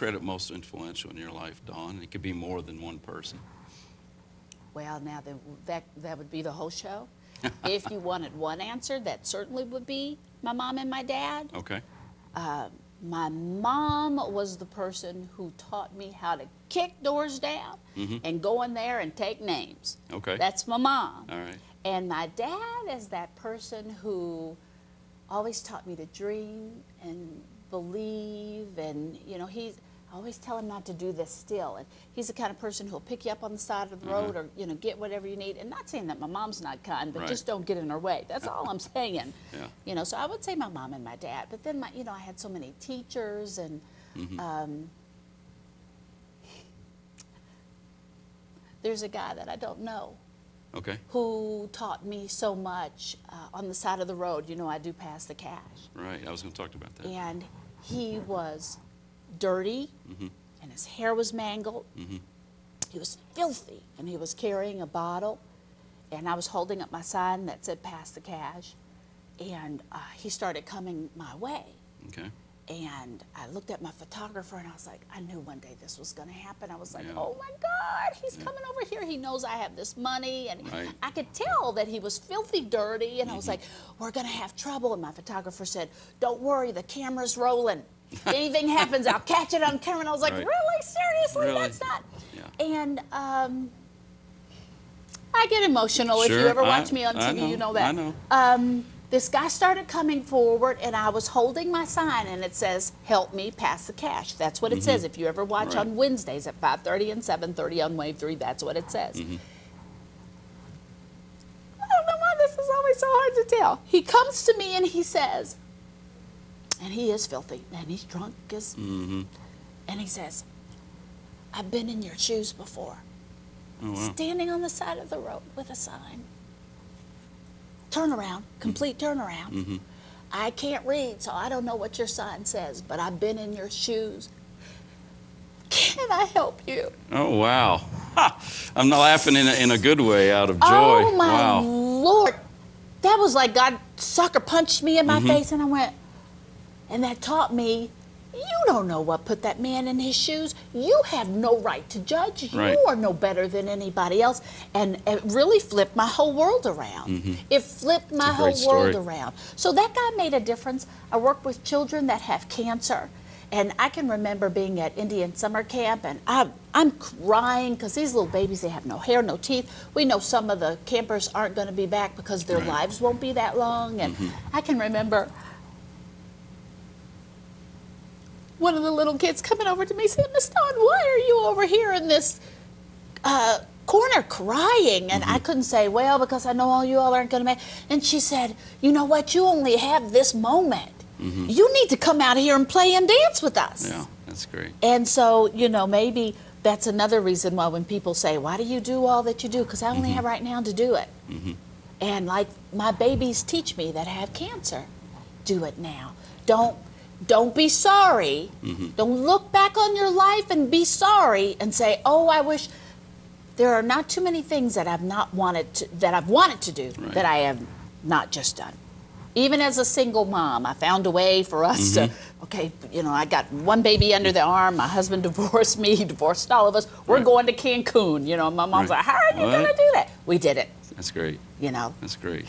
credit most influential in your life, Dawne? It could be more than one person. Well, now that would be the whole show. If you wanted one answer, that certainly would be my mom and my dad. Okay. My mom was the person who taught me how to kick doors down and go in there and take names. Okay. That's my mom. All right. And my dad is that person who always taught me to dream and believe, and you know, I always tell him not to do this still, and he's the kind of person who'll pick you up on the side of the road or, you know, get whatever you need. And not saying that my mom's not kind, but just don't get in her way. That's all I'm saying. Yeah. You know, so I would say my mom and my dad. But then, you know, I had so many teachers, and there's a guy that I don't know who taught me so much on the side of the road. You know, I do pass the cash. Right. I was going to talk about that. And he was dirty, and his hair was mangled. He was filthy, and he was carrying a bottle, and I was holding up my sign that said "Pass the cash," and he started coming my way. Okay. And I looked at my photographer, and I was like, I knew one day this was going to happen. I was like, oh my God, he's coming over here. He knows I have this money, and I could tell that he was filthy dirty, and I was like, we're going to have trouble. And my photographer said, don't worry, the camera's rolling. If anything happens, I'll catch it on camera. And I was like, really? Seriously? Really? That's not... And I get emotional. If you ever watch me on TV, you know that. I know. This guy started coming forward, and I was holding my sign, and it says, help me pass the cash. That's what it says. If you ever watch on Wednesdays at 5:30 and 7:30 on Wave 3, that's what it says. I don't know why this is always so hard to tell. He comes to me, and he says, and he is filthy, and he's drunk as, and he says, I've been in your shoes before. Oh, wow. Standing on the side of the road with a sign. Turnaround, complete turnaround. I can't read, so I don't know what your sign says, but I've been in your shoes. Can I help you? Oh, wow. Ha! I'm not laughing in a good way out of joy. Oh, my Lord. That was like God sucker punched me in my face, and I went, and that taught me, you don't know what put that man in his shoes. You have no right to judge. You are no better than anybody else. And it really flipped my whole world around. It flipped my whole world around. So that guy made a difference. I work with children that have cancer. And I can remember being at Indian summer camp, and I'm crying because these little babies, they have no hair, no teeth. We know some of the campers aren't going to be back because their lives won't be that long. And I can remember one of the little kids coming over to me saying, Miss Dawne, why are you over here in this corner crying? And I couldn't say, well, because I know all you all aren't going to make. And she said, you know what? You only have this moment. You need to come out here and play and dance with us. Yeah, that's great. And so, you know, maybe that's another reason why when people say, why do you do all that you do? Because I only have right now to do it. And like my babies teach me that have cancer, do it now. Don't be sorry. Don't look back on your life and be sorry and say, oh, I wish. There are not too many things that I've wanted to do that I have not just done. Even as a single mom, I found a way for us to, okay, you know, I got one baby under the arm. My husband divorced me. He divorced all of us. We're going to Cancun. You know, my mom's like, how are you going to do that? We did it. That's great. You know. That's great.